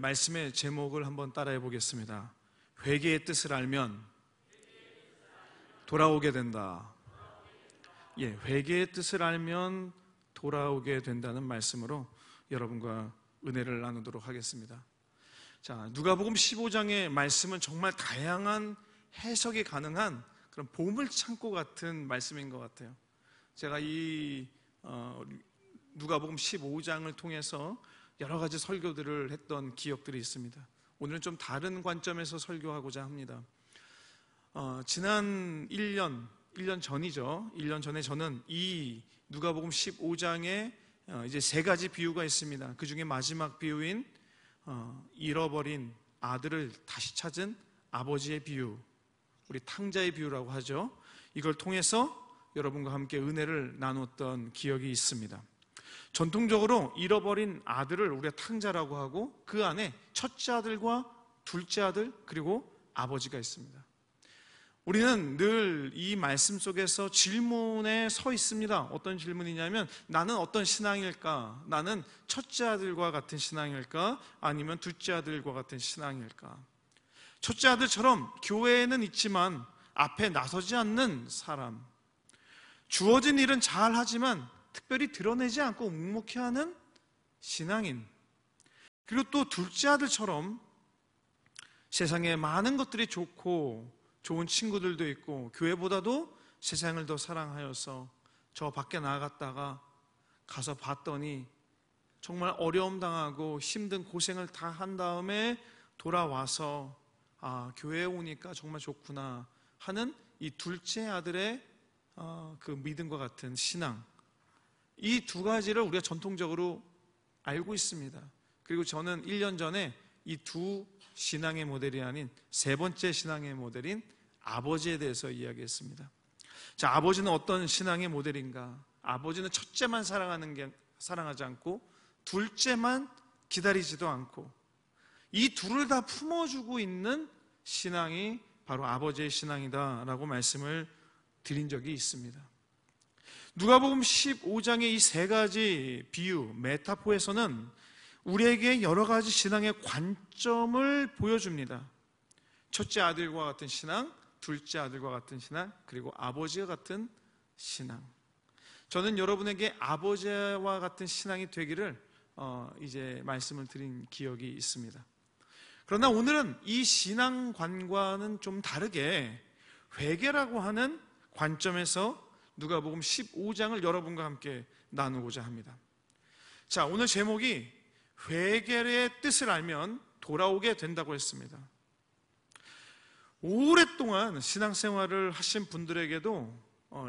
말씀의 제목을 한번 따라해 보겠습니다. 회개의 뜻을 알면 돌아오게 된다. 회개의 뜻을 알면 돌아오게 된다는 말씀으로 여러분과 은혜를 나누도록 하겠습니다. 자, 누가복음 15장의 말씀은 정말 다양한 해석이 가능한 그런 보물창고 같은 말씀인 것 같아요. 제가 이 누가복음 15장을 통해서 여러 가지 설교들을 했던 기억들이 있습니다. 오늘은 좀 다른 관점에서 설교하고자 합니다. 지난 1년 전이죠. 1년 전에 저는 이 누가복음 15장에 이제 세 가지 비유가 있습니다. 그 중에 마지막 비유인 잃어버린 아들을 다시 찾은 아버지의 비유, 우리 탕자의 비유라고 하죠. 이걸 통해서 여러분과 함께 은혜를 나눴던 기억이 있습니다. 전통적으로 잃어버린 아들을 우리가 탕자라고 하고 그 안에 첫째 아들과 둘째 아들 그리고 아버지가 있습니다. 우리는 늘 이 말씀 속에서 질문에 서 있습니다. 어떤 질문이냐면 나는 어떤 신앙일까? 나는 첫째 아들과 같은 신앙일까? 아니면 둘째 아들과 같은 신앙일까? 첫째 아들처럼 교회에는 있지만 앞에 나서지 않는 사람, 주어진 일은 잘하지만 특별히 드러내지 않고 묵묵히하는 신앙인, 그리고 또 둘째 아들처럼 세상에 많은 것들이 좋고 좋은 친구들도 있고 교회보다도 세상을 더 사랑하여서 저 밖에 나갔다가 가서 봤더니 정말 어려움 당하고 힘든 고생을 다 한 다음에 돌아와서 교회에 오니까 정말 좋구나 하는 이 둘째 아들의 그 믿음과 같은 신앙, 이 두 가지를 우리가 전통적으로 알고 있습니다. 그리고 저는 1년 전에 이 두 신앙의 모델이 아닌 세 번째 신앙의 모델인 아버지에 대해서 이야기했습니다. 자, 아버지는 어떤 신앙의 모델인가? 아버지는 첫째만 사랑하지 않고 둘째만 기다리지도 않고 이 둘을 다 품어주고 있는 신앙이 바로 아버지의 신앙이다라고 말씀을 드린 적이 있습니다. 누가복음 15장의 이 세 가지 비유, 메타포에서는 우리에게 여러 가지 신앙의 관점을 보여줍니다. 첫째 아들과 같은 신앙, 둘째 아들과 같은 신앙, 그리고 아버지와 같은 신앙. 저는 여러분에게 아버지와 같은 신앙이 되기를 이제 말씀을 드린 기억이 있습니다. 그러나 오늘은 이 신앙관과는 좀 다르게 회개라고 하는 관점에서 누가복음 15장을 여러분과 함께 나누고자 합니다. 자, 오늘 제목이 회개의 뜻을 알면 돌아오게 된다고 했습니다. 오랫동안 신앙생활을 하신 분들에게도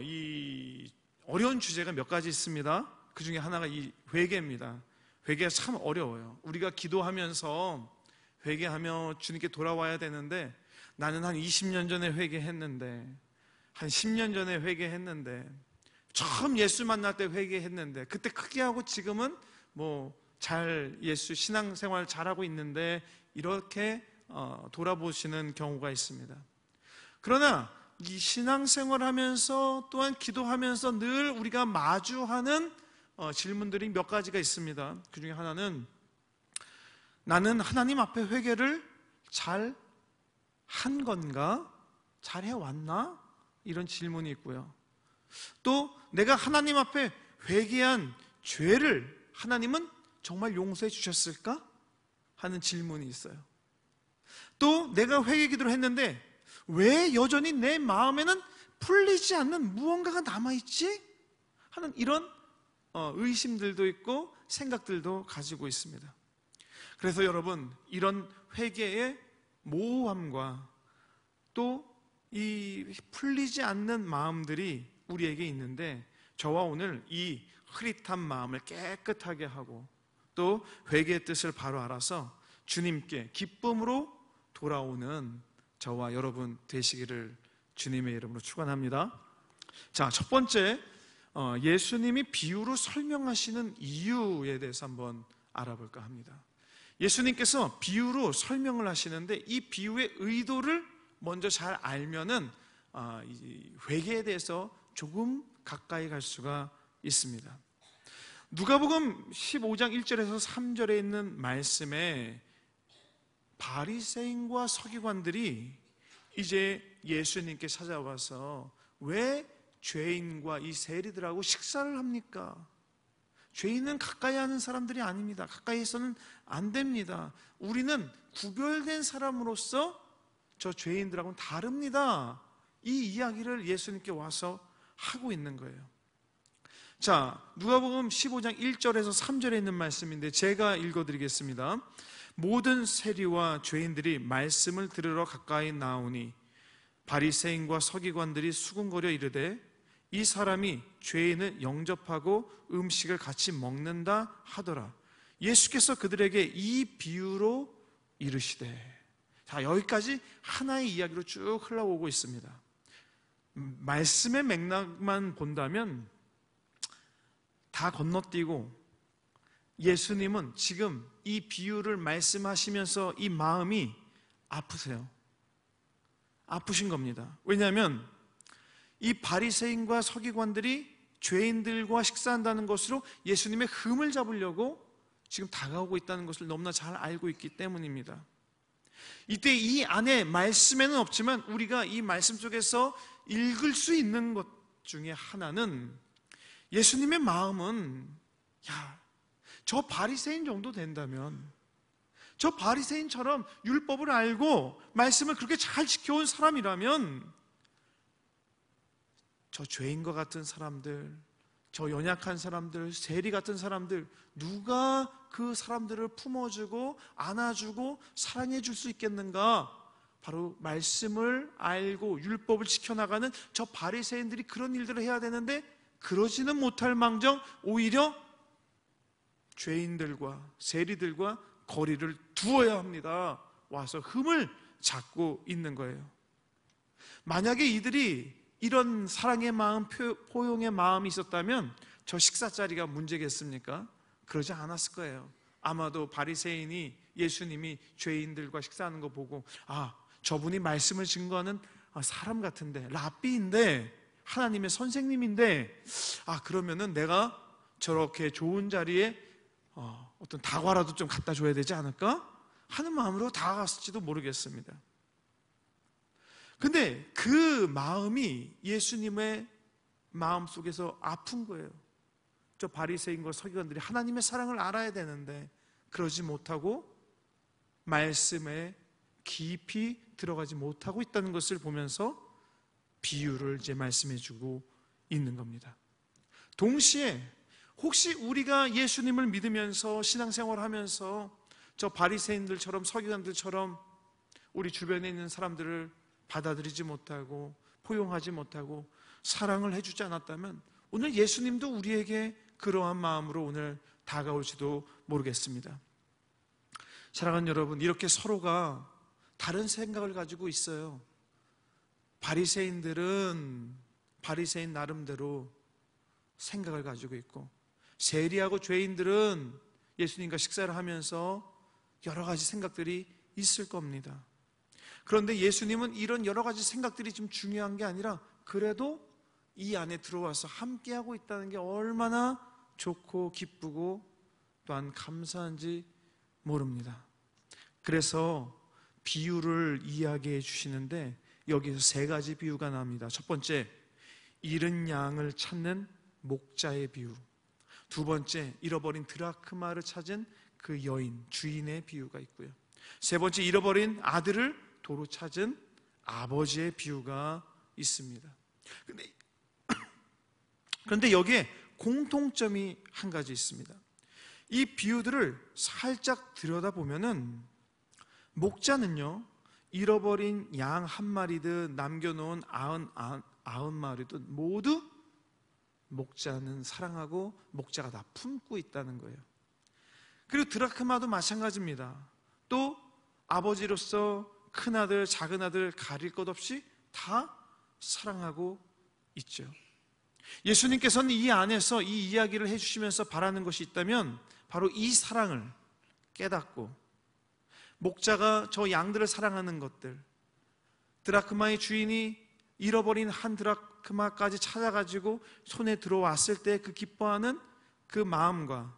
이 어려운 주제가 몇 가지 있습니다. 그 중에 하나가 이 회개입니다. 회개가 참 어려워요. 우리가 기도하면서 회개하며 주님께 돌아와야 되는데 나는 한 20년 전에 회개했는데, 한 10년 전에 회개했는데, 처음 예수 만날 때 회개했는데, 그때 크게 하고 지금은 잘 예수 신앙생활 잘하고 있는데 이렇게 돌아보시는 경우가 있습니다. 그러나 이 신앙생활 하면서 또한 기도하면서 늘 우리가 마주하는 질문들이 몇 가지가 있습니다. 그 중에 하나는 나는 하나님 앞에 회개를 잘 한 건가? 잘 해왔나? 이런 질문이 있고요. 또 내가 하나님 앞에 회개한 죄를 하나님은 정말 용서해 주셨을까? 하는 질문이 있어요. 또 내가 회개 기도를 했는데 왜 여전히 내 마음에는 풀리지 않는 무언가가 남아있지? 하는 이런 의심들도 있고 생각들도 가지고 있습니다. 그래서 여러분, 이런 회개의 모호함과 또 이 풀리지 않는 마음들이 우리에게 있는데, 저와 오늘 이 흐릿한 마음을 깨끗하게 하고 또 회개의 뜻을 바로 알아서 주님께 기쁨으로 돌아오는 저와 여러분 되시기를 주님의 이름으로 축원합니다. 자, 첫 번째, 예수님이 비유로 설명하시는 이유에 대해서 한번 알아볼까 합니다. 예수님께서 비유로 설명을 하시는데 이 비유의 의도를 먼저 잘 알면은 회개에 대해서 조금 가까이 갈 수가 있습니다. 누가복음 15장 1절에서 3절에 있는 말씀에 바리새인과 서기관들이 이제 예수님께 찾아와서 왜 죄인과 이 세리들하고 식사를 합니까? 죄인은 가까이 하는 사람들이 아닙니다. 가까이에서는 안 됩니다. 우리는 구별된 사람으로서 저 죄인들하고는 다릅니다. 이 이야기를 예수님께 와서 하고 있는 거예요. 자, 누가복음 15장 1절에서 3절에 있는 말씀인데 제가 읽어드리겠습니다. 모든 세리와 죄인들이 말씀을 들으러 가까이 나오니 바리새인과 서기관들이 수군거려 이르되 이 사람이 죄인을 영접하고 음식을 같이 먹는다 하더라. 예수께서 그들에게 이 비유로 이르시되. 자, 여기까지 하나의 이야기로 쭉 흘러오고 있습니다. 말씀의 맥락만 본다면 다 건너뛰고 예수님은 지금 이 비유를 말씀하시면서 이 마음이 아프세요. 아프신 겁니다. 왜냐하면 이 바리새인과 서기관들이 죄인들과 식사한다는 것으로 예수님의 흠을 잡으려고 지금 다가오고 있다는 것을 너무나 잘 알고 있기 때문입니다. 이때 이 안에 말씀에는 없지만 우리가 이 말씀 속에서 읽을 수 있는 것 중에 하나는 예수님의 마음은 저 바리새인 정도 된다면, 저 바리새인처럼 율법을 알고 말씀을 그렇게 잘 지켜온 사람이라면 저 죄인과 같은 사람들, 저 연약한 사람들, 세리 같은 사람들, 누가 그 사람들을 품어주고 안아주고 사랑해 줄 수 있겠는가? 바로 말씀을 알고 율법을 지켜나가는 저 바리새인들이 그런 일들을 해야 되는데 그러지는 못할 망정 오히려 죄인들과 세리들과 거리를 두어야 합니다. 와서 흠을 잡고 있는 거예요. 만약에 이들이 이런 사랑의 마음, 포용의 마음이 있었다면 저 식사 자리가 문제겠습니까? 그러지 않았을 거예요. 아마도 바리새인이 예수님이 죄인들과 식사하는 거 보고 저분이 말씀을 증거하는 사람 같은데, 랍비인데, 하나님의 선생님인데, 그러면은 내가 저렇게 좋은 자리에 어떤 다과라도 좀 갖다 줘야 되지 않을까? 하는 마음으로 다가갔을지도 모르겠습니다. 근데 그 마음이 예수님의 마음 속에서 아픈 거예요. 저 바리새인과 서기관들이 하나님의 사랑을 알아야 되는데 그러지 못하고 말씀에 깊이 들어가지 못하고 있다는 것을 보면서 비유를 이제 말씀해 주고 있는 겁니다. 동시에 혹시 우리가 예수님을 믿으면서 신앙생활을 하면서 저 바리새인들처럼 서기관들처럼 우리 주변에 있는 사람들을 받아들이지 못하고 포용하지 못하고 사랑을 해주지 않았다면 오늘 예수님도 우리에게 그러한 마음으로 오늘 다가올지도 모르겠습니다. 사랑하는 여러분, 이렇게 서로가 다른 생각을 가지고 있어요. 바리새인들은 바리새인 나름대로 생각을 가지고 있고 세리하고 죄인들은 예수님과 식사를 하면서 여러 가지 생각들이 있을 겁니다. 그런데 예수님은 이런 여러 가지 생각들이 좀 중요한 게 아니라 그래도 이 안에 들어와서 함께하고 있다는 게 얼마나 좋고 기쁘고 또한 감사한지 모릅니다. 그래서 비유를 이야기해 주시는데 여기서 세 가지 비유가 나옵니다. 첫 번째, 잃은 양을 찾는 목자의 비유. 두 번째, 잃어버린 드라크마를 찾은 그 여인, 주인의 비유가 있고요. 세 번째, 잃어버린 아들을 도로 찾은 아버지의 비유가 있습니다. 그런데 여기에 공통점이 한 가지 있습니다. 이 비유들을 살짝 들여다보면은 목자는요, 잃어버린 양 한 마리든 남겨놓은 90마리든 모두 목자는 사랑하고 목자가 다 품고 있다는 거예요. 그리고 드라크마도 마찬가지입니다. 또 아버지로서 큰아들, 작은아들 가릴 것 없이 다 사랑하고 있죠. 예수님께서는 이 안에서 이 이야기를 해주시면서 바라는 것이 있다면 바로 이 사랑을 깨닫고 목자가 저 양들을 사랑하는 것들, 드라크마의 주인이 잃어버린 한 드라크마까지 찾아가지고 손에 들어왔을 때 그 기뻐하는 그 마음과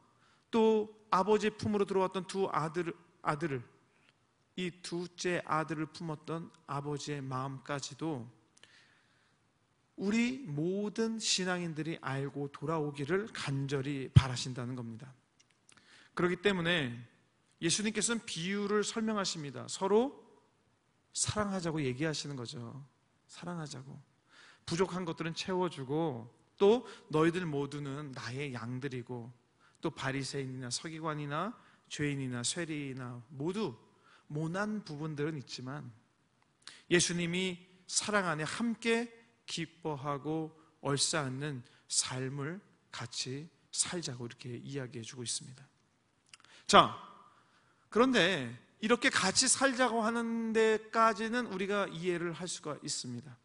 또 아버지의 품으로 들어왔던 두 아들을 이 둘째 아들을 품었던 아버지의 마음까지도 우리 모든 신앙인들이 알고 돌아오기를 간절히 바라신다는 겁니다. 그렇기 때문에 예수님께서는 비유를 설명하십니다. 서로 사랑하자고 얘기하시는 거죠. 사랑하자고. 부족한 것들은 채워주고, 또 너희들 모두는 나의 양들이고, 또 바리새인이나 서기관이나 죄인이나 쇠리나 모두 모난 부분들은 있지만 예수님이 사랑 안에 함께 기뻐하고 얼싸안는 삶을 같이 살자고 이렇게 이야기해 주고 있습니다. 자, 그런데 이렇게 같이 살자고 하는 데까지는 우리가 이해를 할 수가 있습니다.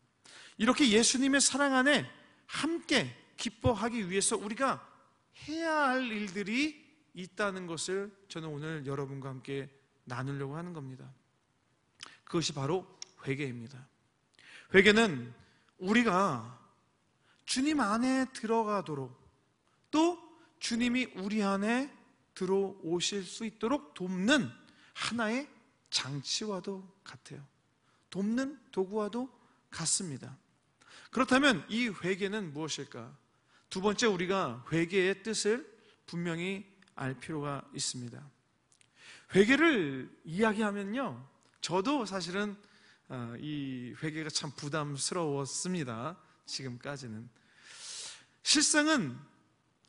이렇게 예수님의 사랑 안에 함께 기뻐하기 위해서 우리가 해야 할 일들이 있다는 것을 저는 오늘 여러분과 함께 나누려고 하는 겁니다. 그것이 바로 회개입니다. 회개는 우리가 주님 안에 들어가도록, 또 주님이 우리 안에 들어오실 수 있도록 돕는 하나의 장치와도 같아요. 돕는 도구와도 같습니다. 그렇다면 이 회개는 무엇일까? 두 번째, 우리가 회개의 뜻을 분명히 알 필요가 있습니다. 회개를 이야기하면요, 저도 사실은 이 회개가 참 부담스러웠습니다. 지금까지는. 실상은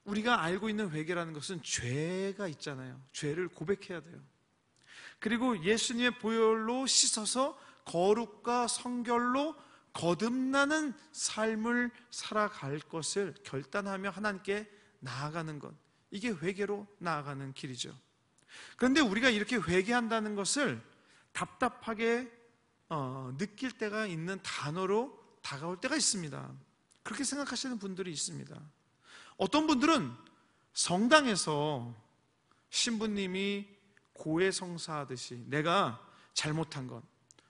우리가 알고 있는 회개라는 것은 죄가 있잖아요. 죄를 고백해야 돼요. 그리고 예수님의 보혈로 씻어서 거룩과 성결로 거듭나는 삶을 살아갈 것을 결단하며 하나님께 나아가는 것, 이게 회개로 나아가는 길이죠. 그런데 우리가 이렇게 회개한다는 것을 답답하게 느낄 때가 있는 단어로 다가올 때가 있습니다. 그렇게 생각하시는 분들이 있습니다. 어떤 분들은 성당에서 신부님이 고해성사하듯이 내가 잘못한 것,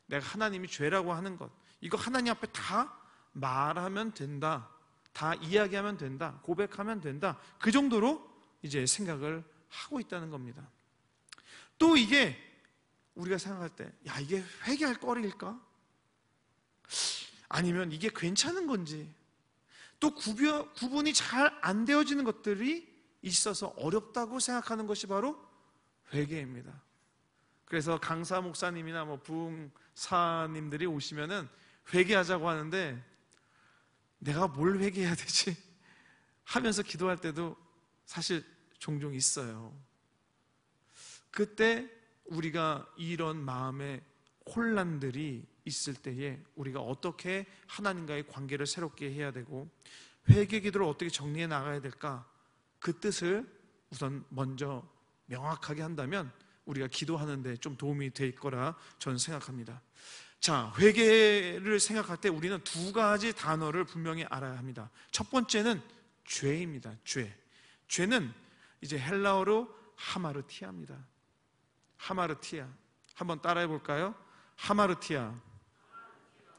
내가 하나님이 죄라고 하는 것, 이거 하나님 앞에 다 말하면 된다, 다 이야기하면 된다, 고백하면 된다, 그 정도로 이제 생각을 하고 있다는 겁니다. 또 이게 우리가 생각할 때, 야, 이게 회개할 거리일까? 아니면 이게 괜찮은 건지, 또 구분이 잘 안 되어지는 것들이 있어서 어렵다고 생각하는 것이 바로 회개입니다. 그래서 강사 목사님이나 부흥사님들이 오시면은 회개하자고 하는데 내가 뭘 회개해야 되지? 하면서 기도할 때도 사실 종종 있어요. 그때 우리가 이런 마음의 혼란들이 있을 때에 우리가 어떻게 하나님과의 관계를 새롭게 해야 되고 회개 기도를 어떻게 정리해 나가야 될까? 그 뜻을 우선 먼저 명확하게 한다면 우리가 기도하는 데 좀 도움이 될 거라 저는 생각합니다. 자, 회개를 생각할 때 우리는 두 가지 단어를 분명히 알아야 합니다. 첫 번째는 죄입니다. 죄는 이제 헬라어로 하마르티아입니다. 하마르티아. 한번 따라해 볼까요? 하마르티아.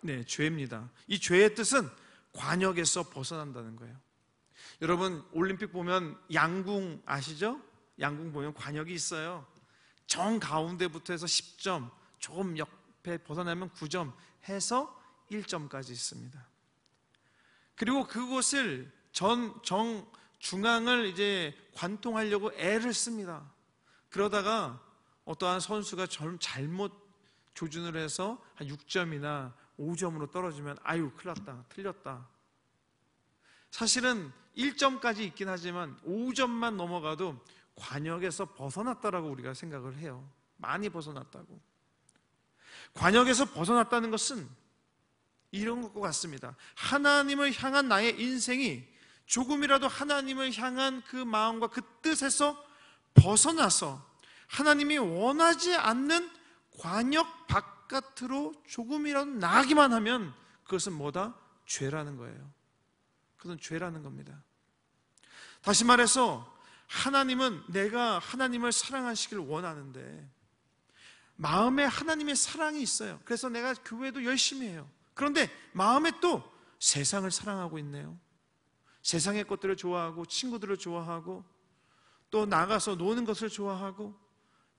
네, 죄입니다. 이 죄의 뜻은 관역에서 벗어난다는 거예요. 여러분, 올림픽 보면 양궁 아시죠? 양궁 보면 관역이 있어요. 정 가운데부터 해서 10점, 조금 옆에 벗어나면 9점 해서 1점까지 있습니다. 그리고 그곳을 중앙을 이제 관통하려고 애를 씁니다. 그러다가 어떠한 선수가 잘못 조준을 해서 한 6점이나 5점으로 떨어지면 아유, 큰일 났다, 틀렸다. 사실은 1점까지 있긴 하지만 5점만 넘어가도 관역에서 벗어났다라고 우리가 생각을 해요. 많이 벗어났다고. 관역에서 벗어났다는 것은 이런 것과 같습니다. 하나님을 향한 나의 인생이 조금이라도 하나님을 향한 그 마음과 그 뜻에서 벗어나서 하나님이 원하지 않는 관역 바깥으로 조금이라도 나가기만 하면 그것은 뭐다? 죄라는 거예요. 그것은 죄라는 겁니다. 다시 말해서 하나님은 내가 하나님을 사랑하시길 원하는데 마음에 하나님의 사랑이 있어요. 그래서 내가 교회도 열심히 해요. 그런데 마음에 또 세상을 사랑하고 있네요. 세상의 것들을 좋아하고 친구들을 좋아하고 또 나가서 노는 것을 좋아하고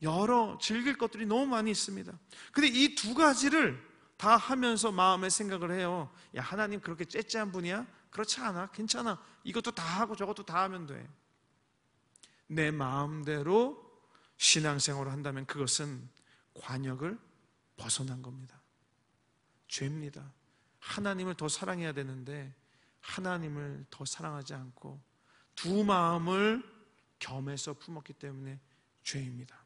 여러 즐길 것들이 너무 많이 있습니다. 근데 이 두 가지를 다 하면서 마음에 생각을 해요. 야, 하나님 그렇게 째째한 분이야? 그렇지 않아. 괜찮아. 이것도 다 하고 저것도 다 하면 돼. 내 마음대로 신앙생활을 한다면 그것은 관역을 벗어난 겁니다. 죄입니다. 하나님을 더 사랑해야 되는데 하나님을 더 사랑하지 않고 두 마음을 겸해서 품었기 때문에 죄입니다.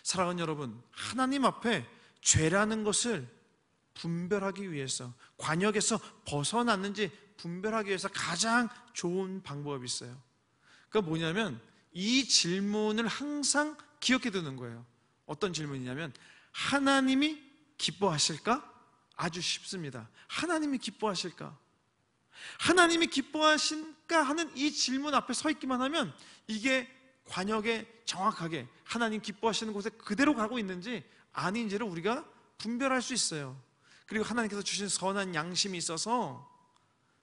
사랑하는 여러분, 하나님 앞에 죄라는 것을 분별하기 위해서, 관역에서 벗어났는지 분별하기 위해서 가장 좋은 방법이 있어요. 그게 뭐냐면 이 질문을 항상 기억해 두는 거예요. 어떤 질문이냐면 하나님이 기뻐하실까? 아주 쉽습니다. 하나님이 기뻐하실까? 하나님이 기뻐하실까 하는 이 질문 앞에 서 있기만 하면 이게 관역에 정확하게 하나님 기뻐하시는 곳에 그대로 가고 있는지 아닌지를 우리가 분별할 수 있어요. 그리고 하나님께서 주신 선한 양심이 있어서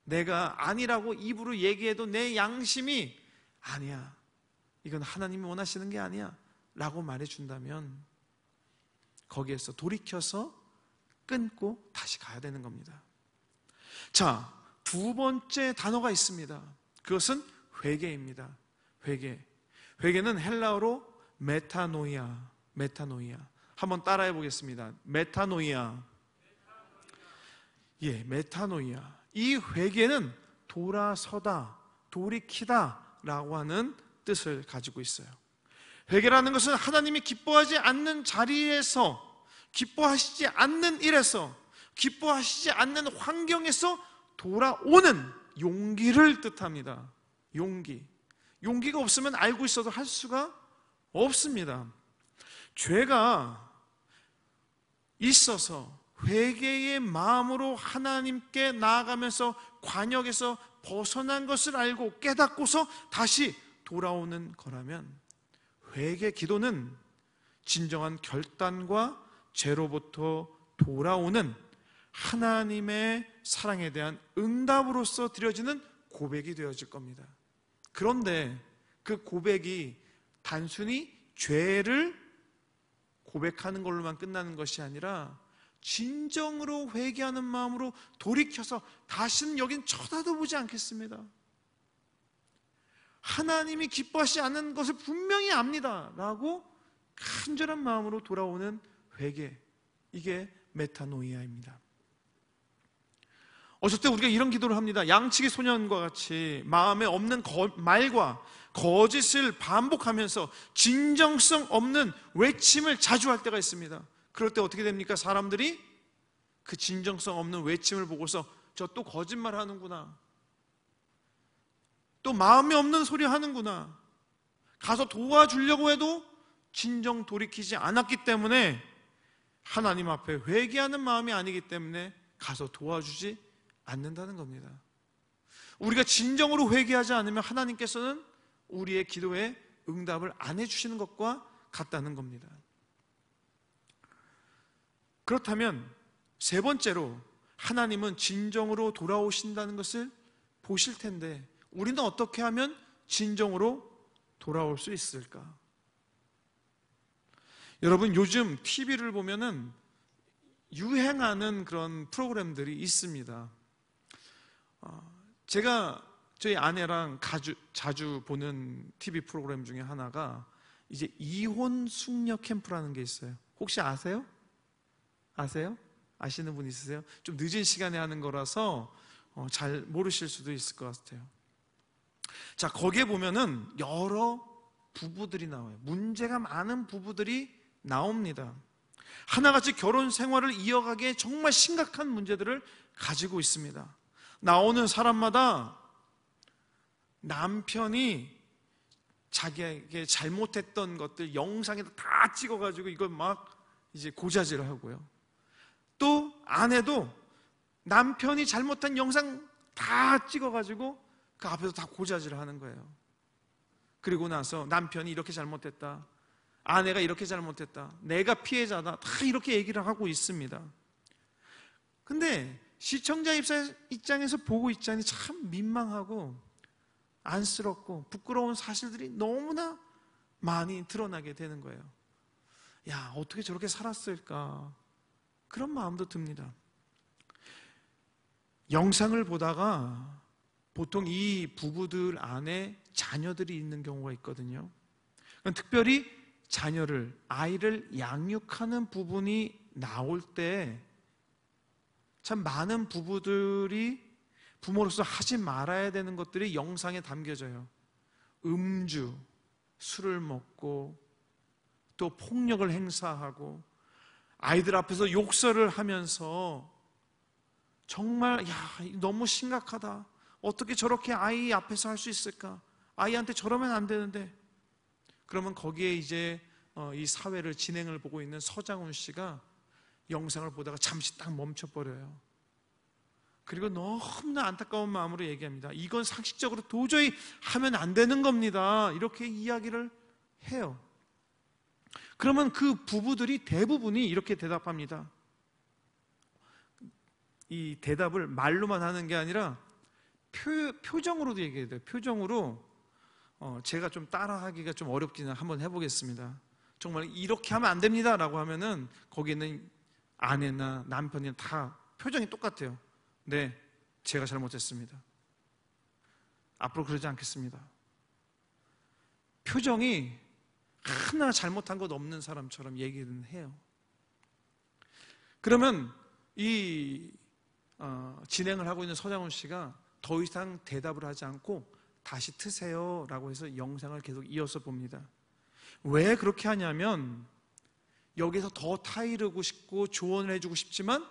내가 아니라고 입으로 얘기해도 내 양심이 아니야, 이건 하나님이 원하시는 게 아니야 라고 말해준다면 거기에서 돌이켜서 끊고 다시 가야 되는 겁니다. 자, 두 번째 단어가 있습니다. 그것은 회개입니다. 회개는 헬라어로 메타노이아. 한번 따라해 보겠습니다. 메타노이아. 메타노이아. 이 회개는 돌아서다, 돌이키다 라고 하는 뜻을 가지고 있어요. 회개라는 것은 하나님이 기뻐하지 않는 자리에서, 기뻐하시지 않는 일에서, 기뻐하시지 않는 환경에서 돌아오는 용기를 뜻합니다. 용기가 없으면 알고 있어도 할 수가 없습니다. 죄가 있어서 회개의 마음으로 하나님께 나아가면서 관역에서 벗어난 것을 알고 깨닫고서 다시 돌아오는 거라면 회개 기도는 진정한 결단과 죄로부터 돌아오는 하나님의 사랑에 대한 응답으로서 드려지는 고백이 되어질 겁니다. 그런데 그 고백이 단순히 죄를 고백하는 걸로만 끝나는 것이 아니라 진정으로 회개하는 마음으로 돌이켜서 다시는 여긴 쳐다도 보지 않겠습니다. 하나님이 기뻐하시지 않는 것을 분명히 압니다 라고 간절한 마음으로 돌아오는 회개, 이게 메타노이아입니다. 어쩔 때 우리가 이런 기도를 합니다. 양치기 소년과 같이 마음에 없는 말과 거짓을 반복하면서 진정성 없는 외침을 자주 할 때가 있습니다. 그럴 때 어떻게 됩니까? 사람들이 그 진정성 없는 외침을 보고서 저 또 거짓말 하는구나, 또 마음에 없는 소리 하는구나, 가서 도와주려고 해도 진정 돌이키지 않았기 때문에 하나님 앞에 회개하는 마음이 아니기 때문에 가서 도와주지 않는다는 겁니다. 우리가 진정으로 회개하지 않으면 하나님께서는 우리의 기도에 응답을 안 해주시는 것과 같다는 겁니다. 그렇다면 세 번째로 하나님은 진정으로 돌아오신다는 것을 보실 텐데 우리는 어떻게 하면 진정으로 돌아올 수 있을까? 여러분, 요즘 TV를 보면은 유행하는 그런 프로그램들이 있습니다. 제가 저희 아내랑 자주 보는 TV 프로그램 중에 하나가 이제 이혼 숙녀 캠프라는 게 있어요. 혹시 아세요? 아시는 분 있으세요? 좀 늦은 시간에 하는 거라서 잘 모르실 수도 있을 것 같아요. 자, 거기에 보면은 여러 부부들이 나와요. 문제가 많은 부부들이 나옵니다. 하나같이 결혼 생활을 이어가기에 정말 심각한 문제들을 가지고 있습니다. 나오는 사람마다 남편이 자기에게 잘못했던 것들 영상에다 다 찍어가지고 이걸 막 이제 고자질을 하고요. 또 아내도 남편이 잘못한 영상 다 찍어가지고 그 앞에서 다 고자질을 하는 거예요. 그리고 나서 남편이 이렇게 잘못했다, 아내가 이렇게 잘못했다, 내가 피해자다, 다 이렇게 얘기를 하고 있습니다. 근데 시청자 입장에서 보고 있자니 참 민망하고 안쓰럽고 부끄러운 사실들이 너무나 많이 드러나게 되는 거예요. 야, 어떻게 저렇게 살았을까? 그런 마음도 듭니다. 영상을 보다가 보통 이 부부들 안에 자녀들이 있는 경우가 있거든요. 특별히 아이를 양육하는 부분이 나올 때 참 많은 부부들이 부모로서 하지 말아야 되는 것들이 영상에 담겨져요. 음주, 술을 먹고 또 폭력을 행사하고 아이들 앞에서 욕설을 하면서 정말 너무 심각하다. 어떻게 저렇게 아이 앞에서 할 수 있을까? 아이한테 저러면 안 되는데. 그러면 거기에 이제 이 사회를 진행을 보고 있는 서장훈 씨가 영상을 보다가 잠시 딱 멈춰버려요. 그리고 너무나 안타까운 마음으로 얘기합니다. 이건 상식적으로 도저히 하면 안 되는 겁니다. 이렇게 이야기를 해요. 그러면 그 부부들이 대부분이 이렇게 대답합니다. 이 대답을 말로만 하는 게 아니라 표정으로도 얘기해야 돼요. 표정으로 제가 좀 따라하기가 좀 어렵기는 한번 해보겠습니다. 정말 이렇게 하면 안 됩니다 라고 하면은 거기는 아내나 남편이 다 표정이 똑같아요. 네, 제가 잘못했습니다. 앞으로 그러지 않겠습니다. 표정이 하나 잘못한 것 없는 사람처럼 얘기는 해요. 그러면 이 진행을 하고 있는 서장훈 씨가 더 이상 대답을 하지 않고 다시 트세요 라고 해서 영상을 계속 이어서 봅니다. 왜 그렇게 하냐면 여기서 더 타이르고 싶고 조언을 해주고 싶지만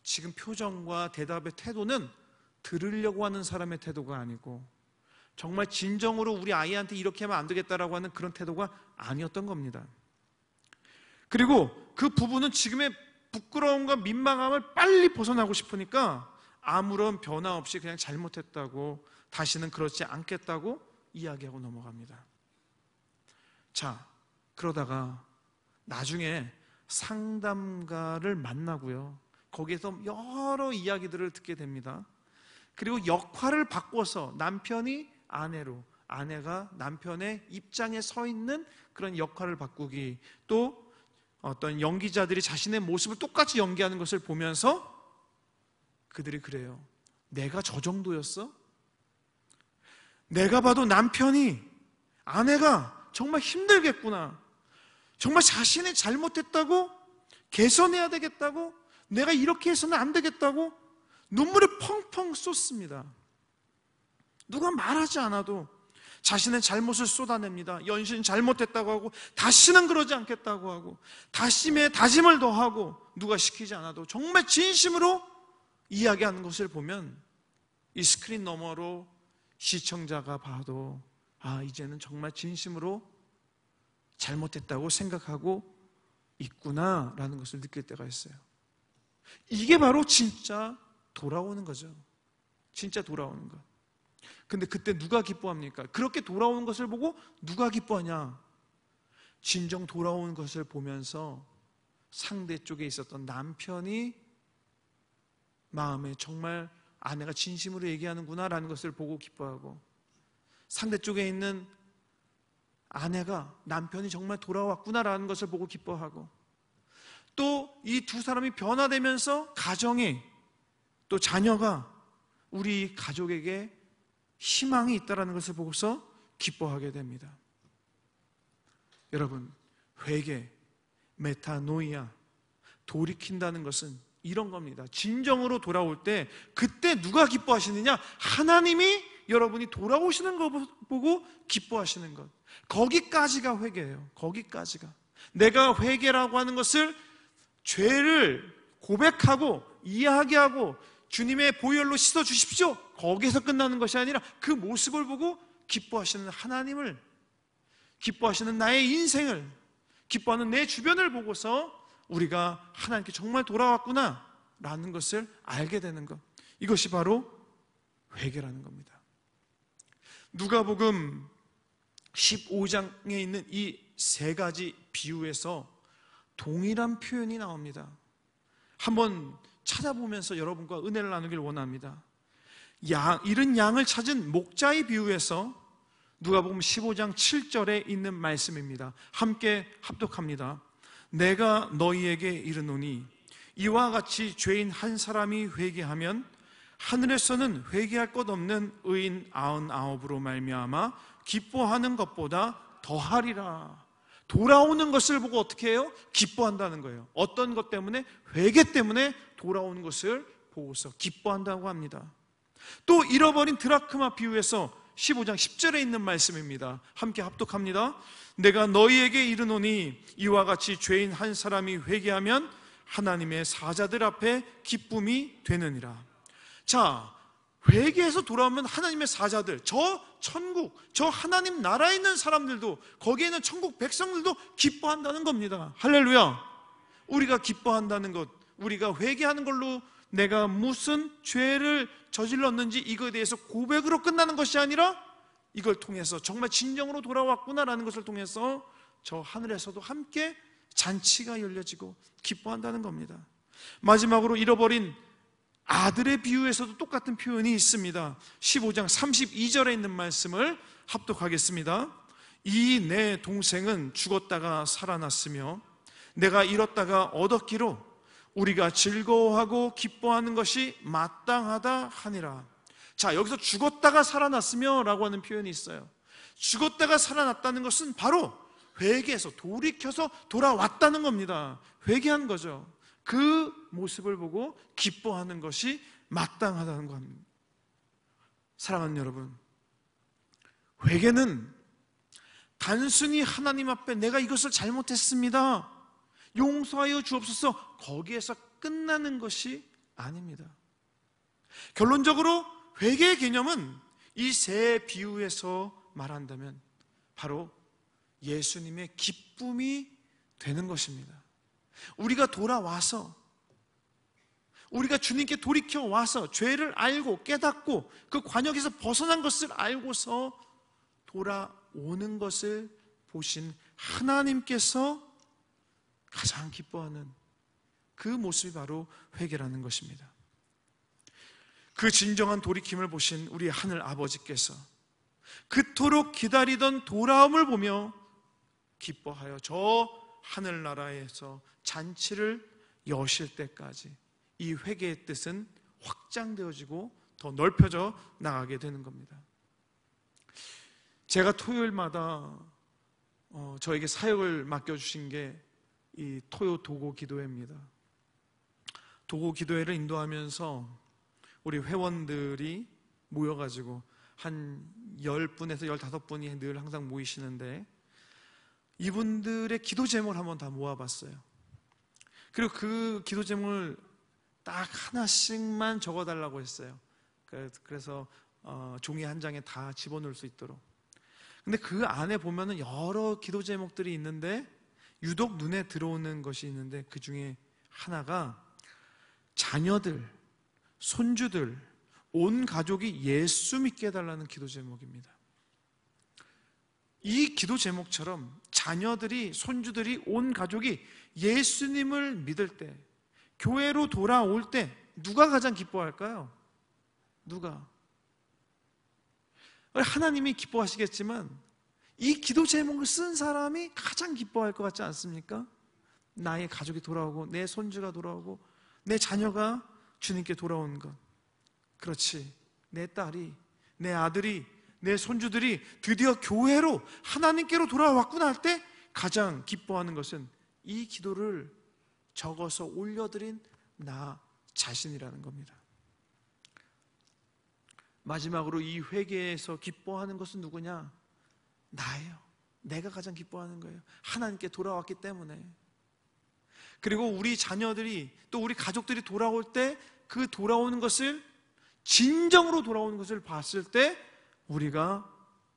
지금 표정과 대답의 태도는 들으려고 하는 사람의 태도가 아니고 정말 진정으로 우리 아이한테 이렇게 하면 안 되겠다라고 하는 그런 태도가 아니었던 겁니다. 그리고 그 부부는 지금의 부끄러움과 민망함을 빨리 벗어나고 싶으니까 아무런 변화 없이 그냥 잘못했다고 다시는 그렇지 않겠다고 이야기하고 넘어갑니다. 자, 그러다가 나중에 상담가를 만나고요. 거기에서 여러 이야기들을 듣게 됩니다. 그리고 역할을 바꿔서 남편이 아내로, 아내가 남편의 입장에 서 있는 그런 역할을 바꾸기, 또 어떤 연기자들이 자신의 모습을 똑같이 연기하는 것을 보면서 그들이 그래요. 내가 저 정도였어? 내가 봐도 남편이, 아내가 정말 힘들겠구나. 정말 자신이 잘못했다고, 개선해야 되겠다고, 내가 이렇게 해서는 안 되겠다고 눈물을 펑펑 쏟습니다. 누가 말하지 않아도 자신의 잘못을 쏟아냅니다. 연신 잘못했다고 하고 다시는 그러지 않겠다고 하고 다짐을 더하고 누가 시키지 않아도 정말 진심으로 이야기하는 것을 보면 이 스크린 너머로 시청자가 봐도 이제는 정말 진심으로 잘못했다고 생각하고 있구나라는 것을 느낄 때가 있어요. 이게 바로 진짜 돌아오는 거죠. 진짜 돌아오는 것. 근데 그때 누가 기뻐합니까? 그렇게 돌아오는 것을 보고 누가 기뻐하냐? 진정 돌아오는 것을 보면서 상대 쪽에 있었던 남편이 마음에 정말 아내가 진심으로 얘기하는구나라는 것을 보고 기뻐하고, 상대 쪽에 있는 아내가 남편이 정말 돌아왔구나라는 것을 보고 기뻐하고, 또 이 두 사람이 변화되면서 가정이, 또 자녀가 우리 가족에게 희망이 있다는 것을 보고서 기뻐하게 됩니다. 여러분, 회개, 메타노이아, 돌이킨다는 것은 이런 겁니다. 진정으로 돌아올 때 그때 누가 기뻐하시느냐? 하나님이 여러분이 돌아오시는 거 보고 기뻐하시는 것. 거기까지가 회개예요. 거기까지가. 내가 회개라고 하는 것을 죄를 고백하고 이야기하고 주님의 보혈로 씻어주십시오, 거기에서 끝나는 것이 아니라 그 모습을 보고 기뻐하시는 하나님을, 기뻐하시는 나의 인생을, 기뻐하는 내 주변을 보고서 우리가 하나님께 정말 돌아왔구나 라는 것을 알게 되는 것, 이것이 바로 회개라는 겁니다. 누가복음 15장에 있는 이 세 가지 비유에서 동일한 표현이 나옵니다. 한번 찾아보면서 여러분과 은혜를 나누길 원합니다. 잃은 양을 찾은 목자의 비유에서 누가복음 15장 7절에 있는 말씀입니다. 함께 합독합니다. 내가 너희에게 이르노니 이와 같이 죄인 한 사람이 회개하면 하늘에서는 회개할 것 없는 의인 99으로 말미암아 기뻐하는 것보다 더하리라. 돌아오는 것을 보고 어떻게 해요? 기뻐한다는 거예요. 어떤 것 때문에? 회개 때문에 돌아오는 것을 보고서 기뻐한다고 합니다. 또 잃어버린 드라크마 비유에서 15장 10절에 있는 말씀입니다. 함께 합독합니다. 내가 너희에게 이르노니 이와 같이 죄인 한 사람이 회개하면 하나님의 사자들 앞에 기쁨이 되느니라. 자, 회개해서 돌아오면 하나님의 사자들, 저 천국, 저 하나님 나라에 있는 사람들도, 거기에 있는 천국 백성들도 기뻐한다는 겁니다. 할렐루야. 우리가 기뻐한다는 것, 우리가 회개하는 걸로 내가 무슨 죄를 저질렀는지 이거에 대해서 고백으로 끝나는 것이 아니라 이걸 통해서 정말 진정으로 돌아왔구나라는 것을 통해서 저 하늘에서도 함께 잔치가 열려지고 기뻐한다는 겁니다. 마지막으로 잃어버린 아들의 비유에서도 똑같은 표현이 있습니다. 15장 32절에 있는 말씀을 합독하겠습니다. 이 내 동생은 죽었다가 살아났으며 내가 잃었다가 얻었기로 우리가 즐거워하고 기뻐하는 것이 마땅하다 하니라. 자, 여기서 죽었다가 살아났으며 라고 하는 표현이 있어요. 죽었다가 살아났다는 것은 바로 회개해서 돌이켜서 돌아왔다는 겁니다. 회개한 거죠. 그 모습을 보고 기뻐하는 것이 마땅하다는 겁니다. 사랑하는 여러분, 회개는 단순히 하나님 앞에 내가 이것을 잘못했습니다, 용서하여 주옵소서, 거기에서 끝나는 것이 아닙니다. 결론적으로 회개의 개념은 이 세 비유에서 말한다면 바로 예수님의 기쁨이 되는 것입니다. 우리가 돌아와서, 우리가 주님께 돌이켜 와서 죄를 알고 깨닫고 그 관역에서 벗어난 것을 알고서 돌아오는 것을 보신 하나님께서 가장 기뻐하는 그 모습이 바로 회개라는 것입니다. 그 진정한 돌이킴을 보신 우리 하늘 아버지께서 그토록 기다리던 돌아옴을 보며 기뻐하여 저 하늘나라에서 잔치를 여실 때까지 이 회개의 뜻은 확장되어지고 더 넓혀져 나가게 되는 겁니다. 제가 토요일마다 저에게 사역을 맡겨주신 게 이 토요 도고 기도회입니다. 도고 기도회를 인도하면서 우리 회원들이 모여가지고 한 10분에서 15분이 늘 항상 모이시는데 이분들의 기도 제목을 한번 다 모아봤어요. 그리고 그 기도 제목을 딱 하나씩만 적어달라고 했어요. 그래서 종이 한 장에 다 집어넣을 수 있도록. 근데 그 안에 보면은 여러 기도 제목들이 있는데 유독 눈에 들어오는 것이 있는데 그 중에 하나가 자녀들, 손주들, 온 가족이 예수 믿게 해달라는 기도 제목입니다. 이 기도 제목처럼 자녀들이, 손주들이, 온 가족이 예수님을 믿을 때, 교회로 돌아올 때 누가 가장 기뻐할까요? 누가? 하나님이 기뻐하시겠지만 이 기도 제목을 쓴 사람이 가장 기뻐할 것 같지 않습니까? 나의 가족이 돌아오고 내 손주가 돌아오고 내 자녀가 주님께 돌아오는 것. 그렇지, 내 딸이, 내 아들이, 내 손주들이 드디어 교회로, 하나님께로 돌아왔구나 할 때 가장 기뻐하는 것은 이 기도를 적어서 올려드린 나 자신이라는 겁니다. 마지막으로 이 회개에서 기뻐하는 것은 누구냐? 나예요. 내가 가장 기뻐하는 거예요. 하나님께 돌아왔기 때문에. 그리고 우리 자녀들이, 또 우리 가족들이 돌아올 때 그 돌아오는 것을, 진정으로 돌아오는 것을 봤을 때 우리가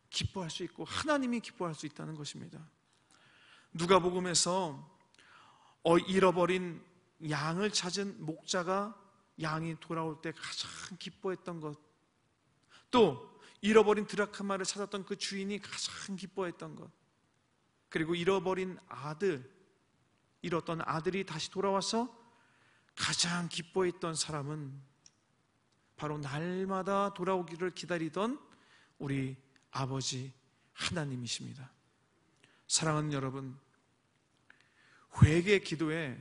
기뻐할 수 있고 하나님이 기뻐할 수 있다는 것입니다. 누가복음에서 잃어버린 양을 찾은 목자가 양이 돌아올 때 가장 기뻐했던 것, 또 잃어버린 드라크마를 찾았던 그 주인이 가장 기뻐했던 것, 그리고 잃어버린 아들, 잃었던 아들이 다시 돌아와서 가장 기뻐했던 사람은 바로 날마다 돌아오기를 기다리던 우리 아버지 하나님이십니다. 사랑하는 여러분, 회개 기도에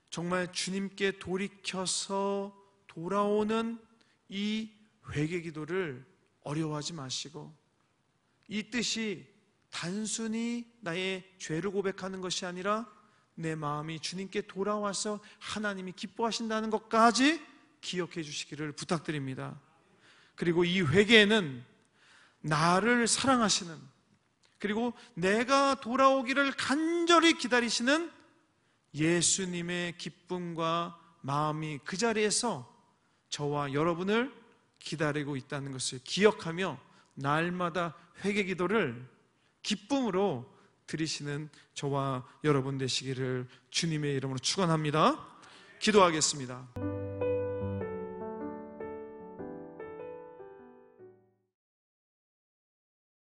정말 주님께 돌이켜서 돌아오는 이 회개 기도를 어려워하지 마시고, 이 뜻이 단순히 나의 죄를 고백하는 것이 아니라 내 마음이 주님께 돌아와서 하나님이 기뻐하신다는 것까지 기억해 주시기를 부탁드립니다. 그리고 이 회개에는 나를 사랑하시는, 그리고 내가 돌아오기를 간절히 기다리시는 예수님의 기쁨과 마음이 그 자리에서 저와 여러분을 기다리고 있다는 것을 기억하며 날마다 회개 기도를 기쁨으로 드리시는 저와 여러분 되시기를 주님의 이름으로 축원합니다. 기도하겠습니다.